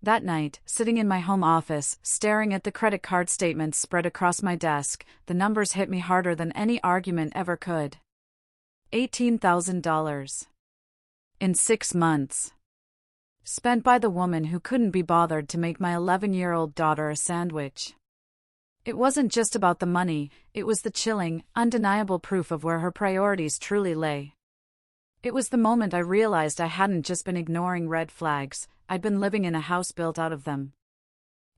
That night, sitting in my home office, staring at the credit card statements spread across my desk, the numbers hit me harder than any argument ever could. $18,000. In 6 months. Spent by the woman who couldn't be bothered to make my 11-year-old daughter a sandwich. It wasn't just about the money, it was the chilling, undeniable proof of where her priorities truly lay. It was the moment I realized I hadn't just been ignoring red flags, I'd been living in a house built out of them.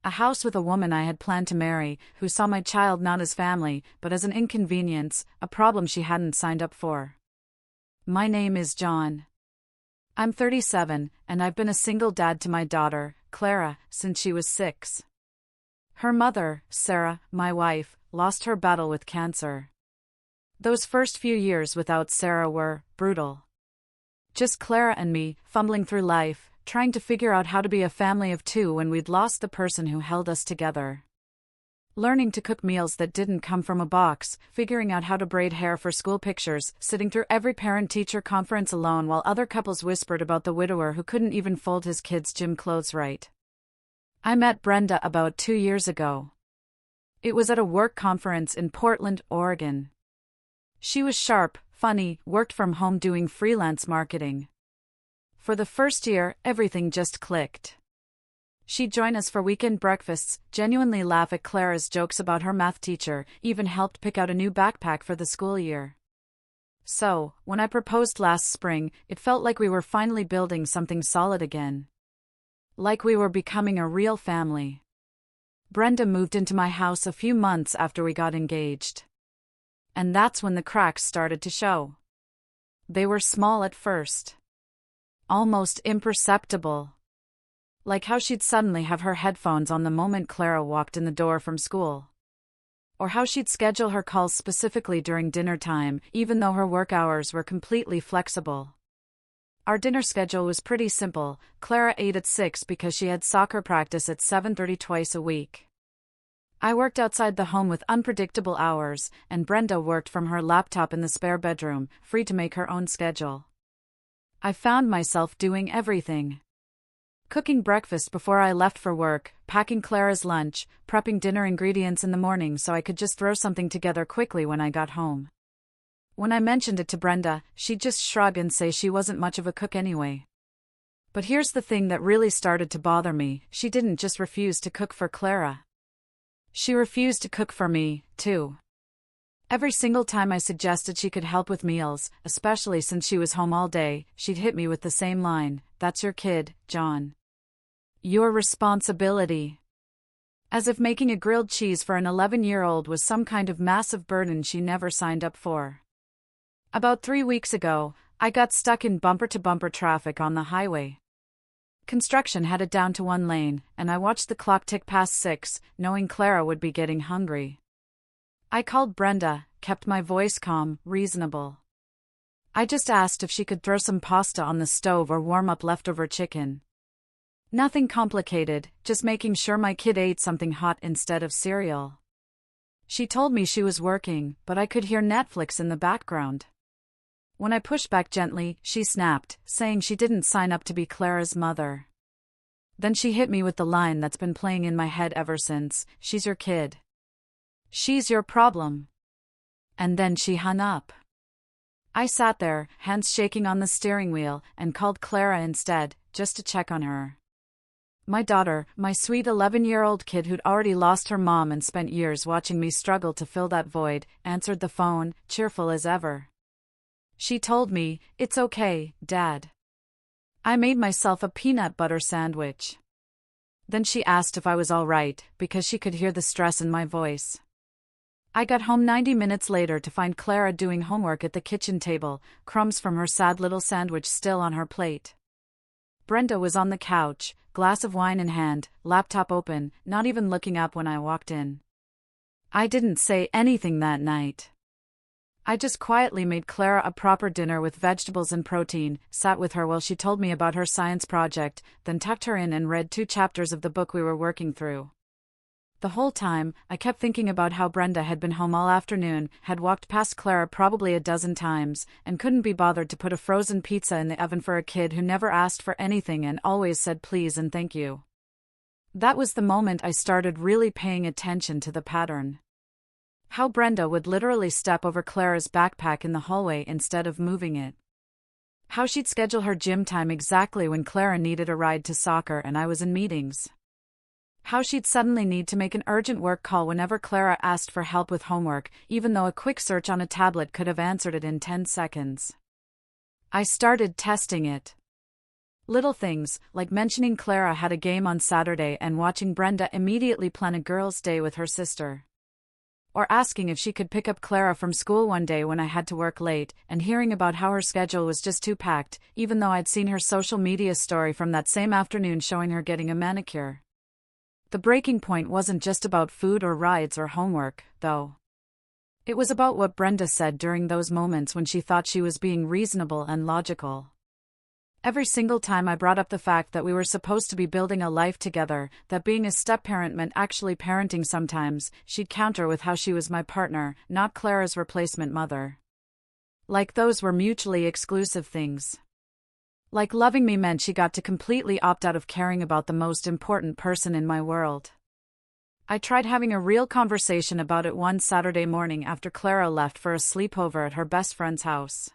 A house with a woman I had planned to marry, who saw my child not as family, but as an inconvenience, a problem she hadn't signed up for. My name is John. I'm 37, and I've been a single dad to my daughter, Clara, since she was 6. Her mother, Sarah, my wife, lost her battle with cancer. Those first few years without Sarah were brutal. Just Clara and me, fumbling through life, trying to figure out how to be a family of 2 when we'd lost the person who held us together. Learning to cook meals that didn't come from a box, figuring out how to braid hair for school pictures, sitting through every parent-teacher conference alone while other couples whispered about the widower who couldn't even fold his kids' gym clothes right. I met Brenda about 2 years ago. It was at a work conference in Portland, Oregon. She was sharp, funny, worked from home doing freelance marketing. For the first year, everything just clicked. She'd join us for weekend breakfasts, genuinely laugh at Clara's jokes about her math teacher, even helped pick out a new backpack for the school year. So, when I proposed last spring, it felt like we were finally building something solid again. Like we were becoming a real family. Brenda moved into my house a few months after we got engaged. And that's when the cracks started to show. They were small at first. Almost imperceptible. Like how she'd suddenly have her headphones on the moment Clara walked in the door from school. Or how she'd schedule her calls specifically during dinner time, even though her work hours were completely flexible. Our dinner schedule was pretty simple. Clara ate at 6 because she had soccer practice at 7:30 twice a week. I worked outside the home with unpredictable hours, and Brenda worked from her laptop in the spare bedroom, free to make her own schedule. I found myself doing everything. Cooking breakfast before I left for work, packing Clara's lunch, prepping dinner ingredients in the morning so I could just throw something together quickly when I got home. When I mentioned it to Brenda, she'd just shrug and say she wasn't much of a cook anyway. But here's the thing that really started to bother me: she didn't just refuse to cook for Clara. She refused to cook for me, too. Every single time I suggested she could help with meals, especially since she was home all day, she'd hit me with the same line: "That's your kid, John. Your responsibility." As if making a grilled cheese for an 11-year-old was some kind of massive burden she never signed up for. About 3 weeks ago, I got stuck in bumper-to-bumper traffic on the highway. Construction had it down to 1 lane, and I watched the clock tick past 6, knowing Clara would be getting hungry. I called Brenda, kept my voice calm, reasonable. I just asked if she could throw some pasta on the stove or warm up leftover chicken. Nothing complicated, just making sure my kid ate something hot instead of cereal. She told me she was working, but I could hear Netflix in the background. When I pushed back gently, she snapped, saying she didn't sign up to be Clara's mother. Then she hit me with the line that's been playing in my head ever since: "She's your kid. She's your problem." And then she hung up. I sat there, hands shaking on the steering wheel, and called Clara instead, just to check on her. My daughter, my sweet 11-year-old kid who'd already lost her mom and spent years watching me struggle to fill that void, answered the phone, cheerful as ever. She told me, "It's okay, Dad. I made myself a peanut butter sandwich." Then she asked if I was all right, because she could hear the stress in my voice. I got home 90 minutes later to find Clara doing homework at the kitchen table, crumbs from her sad little sandwich still on her plate. Brenda was on the couch, glass of wine in hand, laptop open, not even looking up when I walked in. I didn't say anything that night. I just quietly made Clara a proper dinner with vegetables and protein, sat with her while she told me about her science project, then tucked her in and read 2 chapters of the book we were working through. The whole time, I kept thinking about how Brenda had been home all afternoon, had walked past Clara probably a dozen times, and couldn't be bothered to put a frozen pizza in the oven for a kid who never asked for anything and always said please and thank you. That was the moment I started really paying attention to the pattern. How Brenda would literally step over Clara's backpack in the hallway instead of moving it. How she'd schedule her gym time exactly when Clara needed a ride to soccer and I was in meetings. How she'd suddenly need to make an urgent work call whenever Clara asked for help with homework, even though a quick search on a tablet could have answered it in 10 seconds. I started testing it. Little things, like mentioning Clara had a game on Saturday and watching Brenda immediately plan a girls' day with her sister. Or asking if she could pick up Clara from school one day when I had to work late, and hearing about how her schedule was just too packed, even though I'd seen her social media story from that same afternoon showing her getting a manicure. The breaking point wasn't just about food or rides or homework, though. It was about what Brenda said during those moments when she thought she was being reasonable and logical. Every single time I brought up the fact that we were supposed to be building a life together, that being a step-parent meant actually parenting sometimes, she'd counter with how she was my partner, not Clara's replacement mother. Like those were mutually exclusive things. Like loving me meant she got to completely opt out of caring about the most important person in my world. I tried having a real conversation about it one Saturday morning after Clara left for a sleepover at her best friend's house.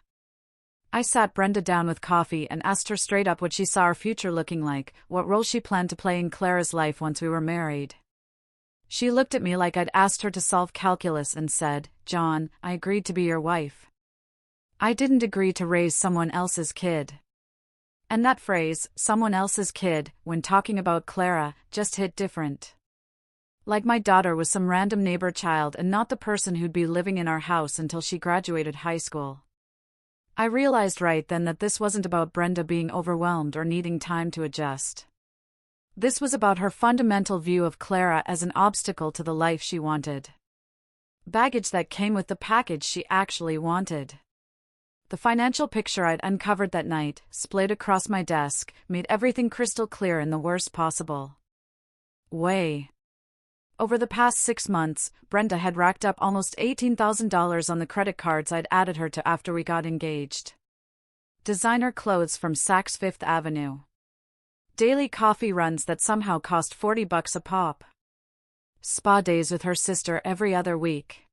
I sat Brenda down with coffee and asked her straight up what she saw our future looking like, what role she planned to play in Clara's life once we were married. She looked at me like I'd asked her to solve calculus and said, "John, I agreed to be your wife. I didn't agree to raise someone else's kid." And that phrase, someone else's kid, when talking about Clara, just hit different. Like my daughter was some random neighbor child and not the person who'd be living in our house until she graduated high school. I realized right then that this wasn't about Brenda being overwhelmed or needing time to adjust. This was about her fundamental view of Clara as an obstacle to the life she wanted. Baggage that came with the package she actually wanted. The financial picture I'd uncovered that night, splayed across my desk, made everything crystal clear in the worst possible way. Over the past 6 months, Brenda had racked up almost $18,000 on the credit cards I'd added her to after we got engaged. Designer clothes from Saks Fifth Avenue. Daily coffee runs that somehow cost $40 a pop. Spa days with her sister every other week.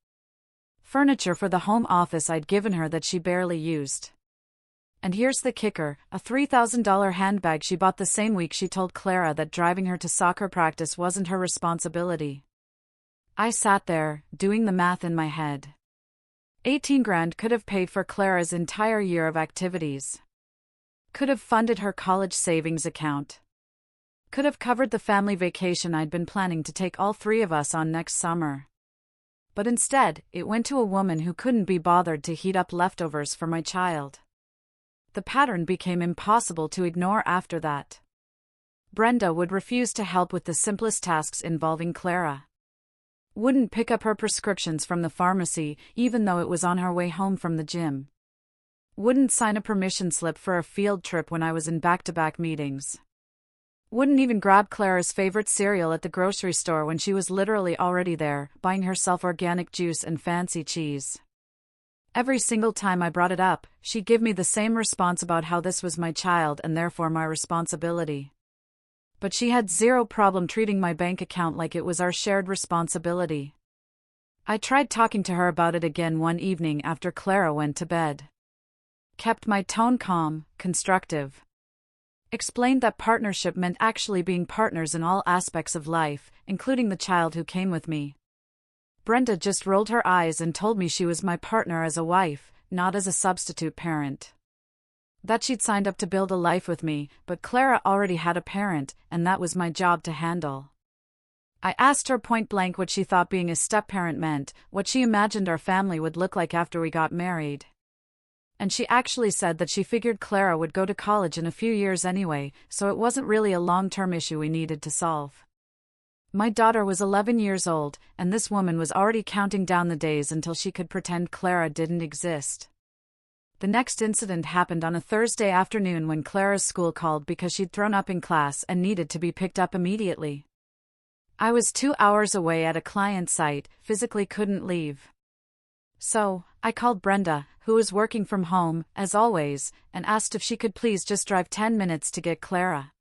Furniture for the home office I'd given her that she barely used. And here's the kicker, a $3,000 handbag she bought the same week she told Clara that driving her to soccer practice wasn't her responsibility. I sat there, doing the math in my head. 18 grand could have paid for Clara's entire year of activities. Could have funded her college savings account. Could have covered the family vacation I'd been planning to take all 3 of us on next summer. But instead, it went to a woman who couldn't be bothered to heat up leftovers for my child. The pattern became impossible to ignore after that. Brenda would refuse to help with the simplest tasks involving Clara. Wouldn't pick up her prescriptions from the pharmacy, even though it was on her way home from the gym. Wouldn't sign a permission slip for a field trip when I was in back-to-back meetings. Wouldn't even grab Clara's favorite cereal at the grocery store when she was literally already there, buying herself organic juice and fancy cheese. Every single time I brought it up, she'd give me the same response about how this was my child and therefore my responsibility. But she had zero problem treating my bank account like it was our shared responsibility. I tried talking to her about it again one evening after Clara went to bed. Kept my tone calm, constructive. Explained that partnership meant actually being partners in all aspects of life, including the child who came with me. Brenda just rolled her eyes and told me she was my partner as a wife, not as a substitute parent. That she'd signed up to build a life with me, but Clara already had a parent, and that was my job to handle. I asked her point blank what she thought being a step-parent meant, what she imagined our family would look like after we got married. And she actually said that she figured Clara would go to college in a few years anyway, so it wasn't really a long-term issue we needed to solve. My daughter was 11 years old, and this woman was already counting down the days until she could pretend Clara didn't exist. The next incident happened on a Thursday afternoon when Clara's school called because she'd thrown up in class and needed to be picked up immediately. I was 2 hours away at a client site, physically couldn't leave. So, I called Brenda, who was working from home, as always, and asked if she could please just drive 10 minutes to get Clara.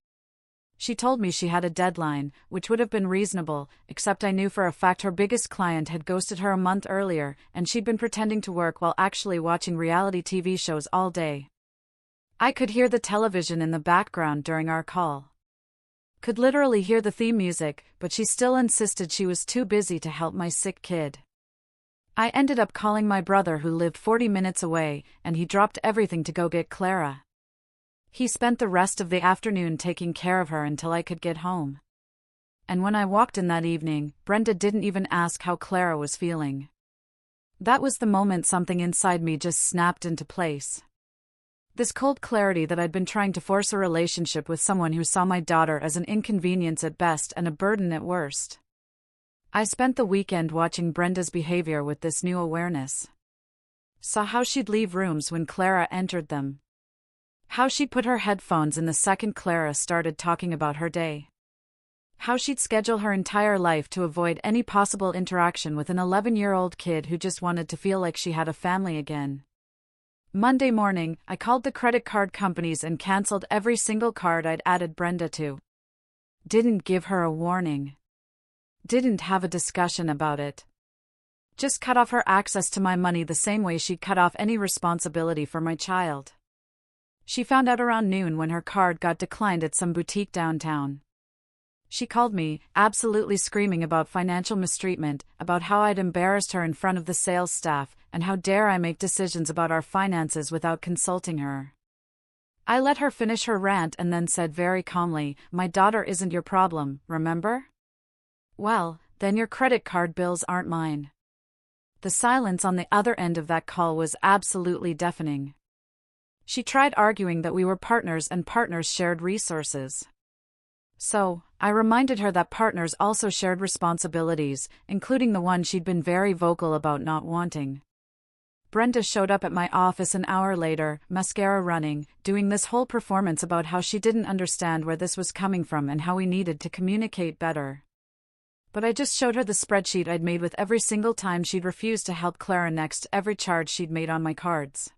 She told me she had a deadline, which would have been reasonable, except I knew for a fact her biggest client had ghosted her a month earlier, and she'd been pretending to work while actually watching reality TV shows all day. I could hear the television in the background during our call. Could literally hear the theme music, but she still insisted she was too busy to help my sick kid. I ended up calling my brother who lived 40 minutes away, and he dropped everything to go get Clara. He spent the rest of the afternoon taking care of her until I could get home. And when I walked in that evening, Brenda didn't even ask how Clara was feeling. That was the moment something inside me just snapped into place. This cold clarity that I'd been trying to force a relationship with someone who saw my daughter as an inconvenience at best and a burden at worst. I spent the weekend watching Brenda's behavior with this new awareness. Saw how she'd leave rooms when Clara entered them. How she'd put her headphones in the second Clara started talking about her day. How she'd schedule her entire life to avoid any possible interaction with an 11-year-old kid who just wanted to feel like she had a family again. Monday morning, I called the credit card companies and canceled every single card I'd added Brenda to. Didn't give her a warning. Didn't have a discussion about it. Just cut off her access to my money the same way she'd cut off any responsibility for my child. She found out around noon when her card got declined at some boutique downtown. She called me, absolutely screaming about financial mistreatment, about how I'd embarrassed her in front of the sales staff, and how dare I make decisions about our finances without consulting her. I let her finish her rant and then said very calmly, "My daughter isn't your problem, remember? Well, then your credit card bills aren't mine." The silence on the other end of that call was absolutely deafening. She tried arguing that we were partners and partners shared resources. So, I reminded her that partners also shared responsibilities, including the one she'd been very vocal about not wanting. Brenda showed up at my office an hour later, mascara running, doing this whole performance about how she didn't understand where this was coming from and how we needed to communicate better. But I just showed her the spreadsheet I'd made with every single time she'd refused to help Clara next to every charge she'd made on my cards.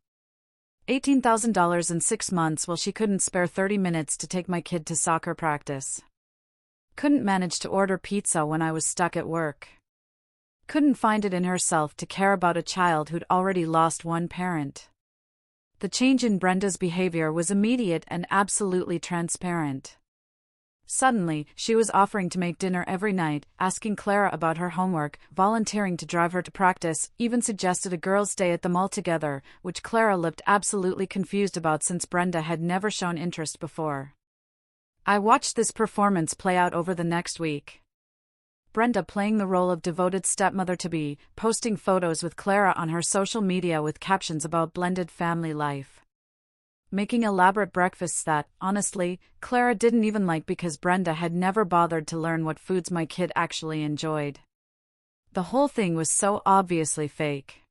$18,000 in 6 months while she couldn't spare 30 minutes to take my kid to soccer practice. Couldn't manage to order pizza when I was stuck at work. Couldn't find it in herself to care about a child who'd already lost one parent. The change in Brenda's behavior was immediate and absolutely transparent. Suddenly, she was offering to make dinner every night, asking Clara about her homework, volunteering to drive her to practice, even suggested a girls' day at the mall together, which Clara looked absolutely confused about since Brenda had never shown interest before. I watched this performance play out over the next week. Brenda playing the role of devoted stepmother-to-be, posting photos with Clara on her social media with captions about blended family life. Making elaborate breakfasts that, honestly, Clara didn't even like because Brenda had never bothered to learn what foods my kid actually enjoyed. The whole thing was so obviously fake.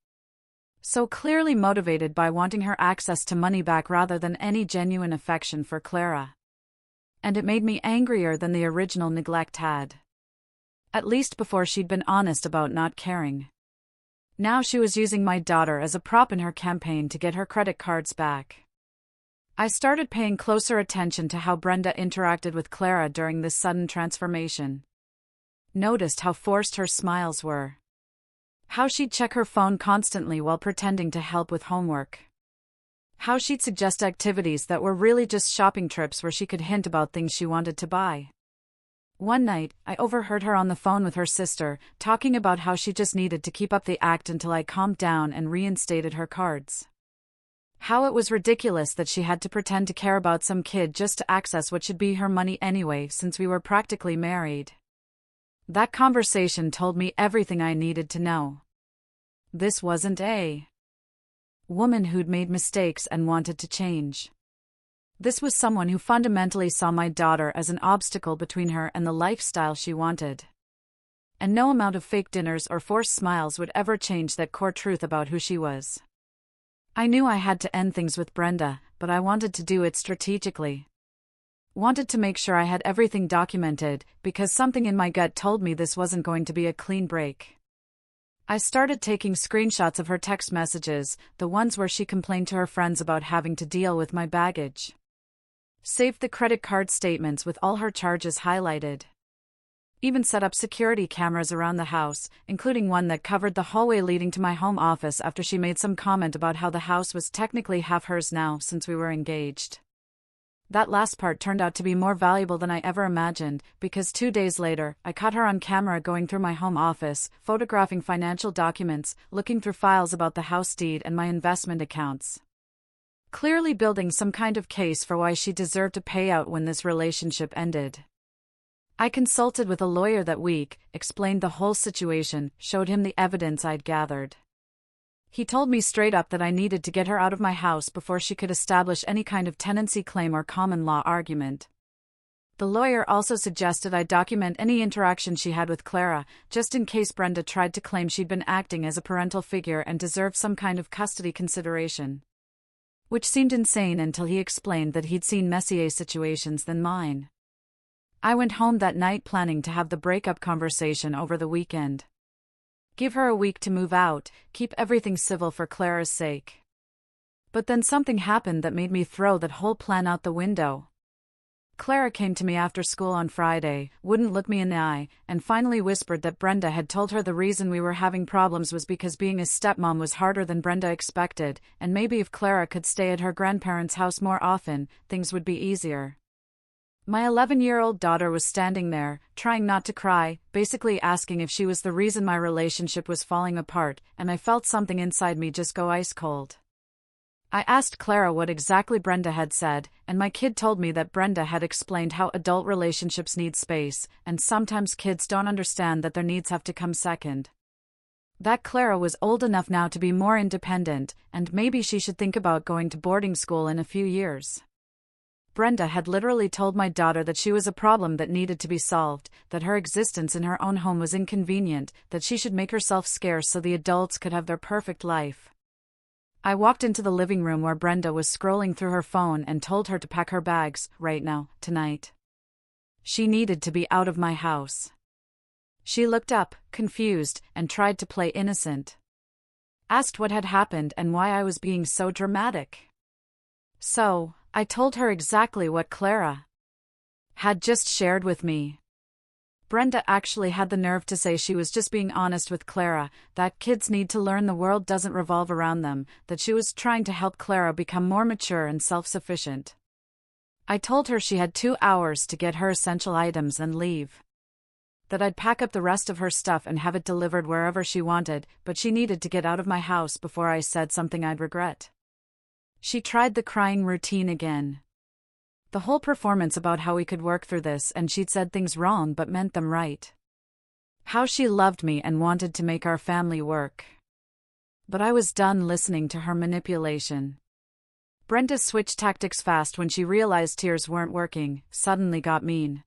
So clearly motivated by wanting her access to money back rather than any genuine affection for Clara. And it made me angrier than the original neglect had. At least before she'd been honest about not caring. Now she was using my daughter as a prop in her campaign to get her credit cards back. I started paying closer attention to how Brenda interacted with Clara during this sudden transformation. Noticed how forced her smiles were. How she'd check her phone constantly while pretending to help with homework. How she'd suggest activities that were really just shopping trips where she could hint about things she wanted to buy. One night, I overheard her on the phone with her sister, talking about how she just needed to keep up the act until I calmed down and reinstated her cards. How it was ridiculous that she had to pretend to care about some kid just to access what should be her money anyway since we were practically married. That conversation told me everything I needed to know. This wasn't a woman who'd made mistakes and wanted to change. This was someone who fundamentally saw my daughter as an obstacle between her and the lifestyle she wanted. And no amount of fake dinners or forced smiles would ever change that core truth about who she was. I knew I had to end things with Brenda, but I wanted to do it strategically. Wanted to make sure I had everything documented, because something in my gut told me this wasn't going to be a clean break. I started taking screenshots of her text messages, the ones where she complained to her friends about having to deal with my baggage. Saved the credit card statements with all her charges highlighted. Even set up security cameras around the house, including one that covered the hallway leading to my home office after she made some comment about how the house was technically half hers now since we were engaged. That last part turned out to be more valuable than I ever imagined, because 2 days later, I caught her on camera going through my home office, photographing financial documents, looking through files about the house deed and my investment accounts. Clearly building some kind of case for why she deserved a payout when this relationship ended. I consulted with a lawyer that week, explained the whole situation, showed him the evidence I'd gathered. He told me straight up that I needed to get her out of my house before she could establish any kind of tenancy claim or common law argument. The lawyer also suggested I document any interaction she had with Clara, just in case Brenda tried to claim she'd been acting as a parental figure and deserved some kind of custody consideration. Which seemed insane until he explained that he'd seen messier situations than mine. I went home that night planning to have the breakup conversation over the weekend. Give her a week to move out, keep everything civil for Clara's sake. But then something happened that made me throw that whole plan out the window. Clara came to me after school on Friday, wouldn't look me in the eye, and finally whispered that Brenda had told her the reason we were having problems was because being a stepmom was harder than Brenda expected, and maybe if Clara could stay at her grandparents' house more often, things would be easier. My 11-year-old daughter was standing there, trying not to cry, basically asking if she was the reason my relationship was falling apart, and I felt something inside me just go ice cold. I asked Clara what exactly Brenda had said, and my kid told me that Brenda had explained how adult relationships need space, and sometimes kids don't understand that their needs have to come second. That Clara was old enough now to be more independent, and maybe she should think about going to boarding school in a few years. Brenda had literally told my daughter that she was a problem that needed to be solved, that her existence in her own home was inconvenient, that she should make herself scarce so the adults could have their perfect life. I walked into the living room where Brenda was scrolling through her phone and told her to pack her bags, right now, tonight. She needed to be out of my house. She looked up, confused, and tried to play innocent. Asked what had happened and why I was being so dramatic. So, I told her exactly what Clara had just shared with me. Brenda actually had the nerve to say she was just being honest with Clara, that kids need to learn the world doesn't revolve around them, that she was trying to help Clara become more mature and self-sufficient. I told her she had 2 hours to get her essential items and leave. That I'd pack up the rest of her stuff and have it delivered wherever she wanted, but she needed to get out of my house before I said something I'd regret. She tried the crying routine again. The whole performance about how we could work through this, and she'd said things wrong but meant them right. How she loved me and wanted to make our family work. But I was done listening to her manipulation. Brenda switched tactics fast when she realized tears weren't working, suddenly got mean.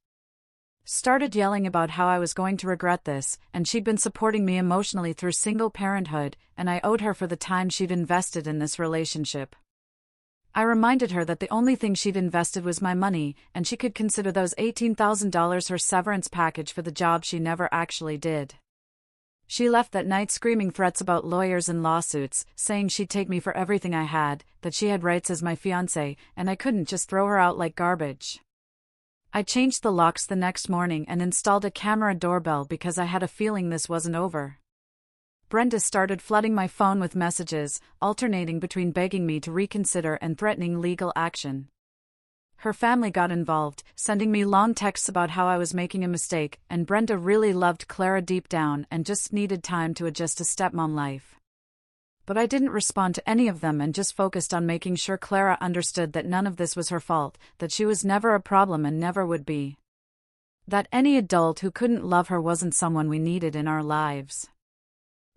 Started yelling about how I was going to regret this, and she'd been supporting me emotionally through single parenthood, and I owed her for the time she'd invested in this relationship. I reminded her that the only thing she'd invested was my money, and she could consider those $18,000 her severance package for the job she never actually did. She left that night screaming threats about lawyers and lawsuits, saying she'd take me for everything I had, that she had rights as my fiancée, and I couldn't just throw her out like garbage. I changed the locks the next morning and installed a camera doorbell because I had a feeling this wasn't over. Brenda started flooding my phone with messages, alternating between begging me to reconsider and threatening legal action. Her family got involved, sending me long texts about how I was making a mistake, and Brenda really loved Clara deep down and just needed time to adjust to stepmom life. But I didn't respond to any of them and just focused on making sure Clara understood that none of this was her fault, that she was never a problem and never would be. That any adult who couldn't love her wasn't someone we needed in our lives.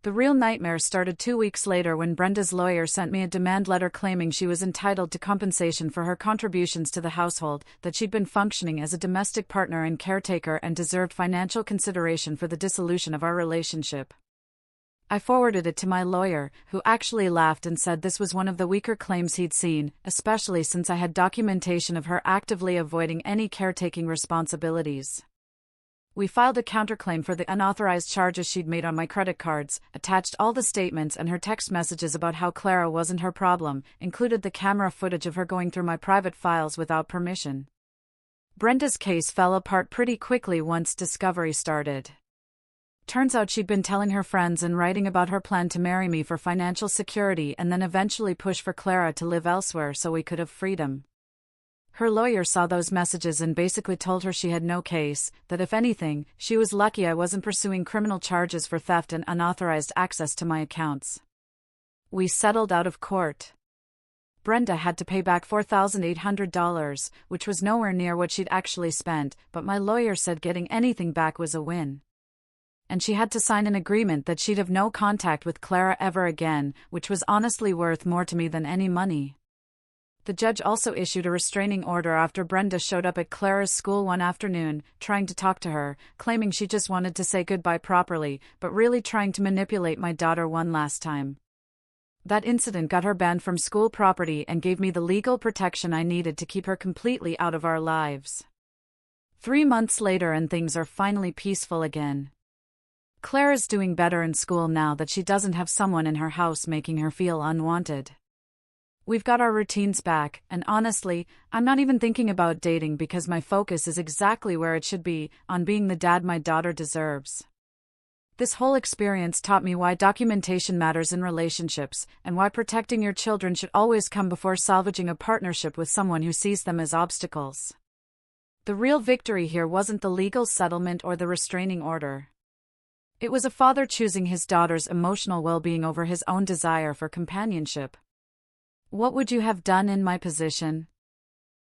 The real nightmare started 2 weeks later when Brenda's lawyer sent me a demand letter claiming she was entitled to compensation for her contributions to the household, that she'd been functioning as a domestic partner and caretaker and deserved financial consideration for the dissolution of our relationship. I forwarded it to my lawyer, who actually laughed and said this was one of the weaker claims he'd seen, especially since I had documentation of her actively avoiding any caretaking responsibilities. We filed a counterclaim for the unauthorized charges she'd made on my credit cards, attached all the statements and her text messages about how Clara wasn't her problem, included the camera footage of her going through my private files without permission. Brenda's case fell apart pretty quickly once discovery started. Turns out she'd been telling her friends and writing about her plan to marry me for financial security and then eventually push for Clara to live elsewhere so we could have freedom. Her lawyer saw those messages and basically told her she had no case, that if anything, she was lucky I wasn't pursuing criminal charges for theft and unauthorized access to my accounts. We settled out of court. Brenda had to pay back $4,800, which was nowhere near what she'd actually spent, but my lawyer said getting anything back was a win. And she had to sign an agreement that she'd have no contact with Clara ever again, which was honestly worth more to me than any money. The judge also issued a restraining order after Brenda showed up at Clara's school one afternoon, trying to talk to her, claiming she just wanted to say goodbye properly, but really trying to manipulate my daughter one last time. That incident got her banned from school property and gave me the legal protection I needed to keep her completely out of our lives. 3 months later and things are finally peaceful again. Clara's doing better in school now that she doesn't have someone in her house making her feel unwanted. We've got our routines back, and honestly, I'm not even thinking about dating because my focus is exactly where it should be, on being the dad my daughter deserves. This whole experience taught me why documentation matters in relationships, and why protecting your children should always come before salvaging a partnership with someone who sees them as obstacles. The real victory here wasn't the legal settlement or the restraining order. It was a father choosing his daughter's emotional well-being over his own desire for companionship. What would you have done in my position?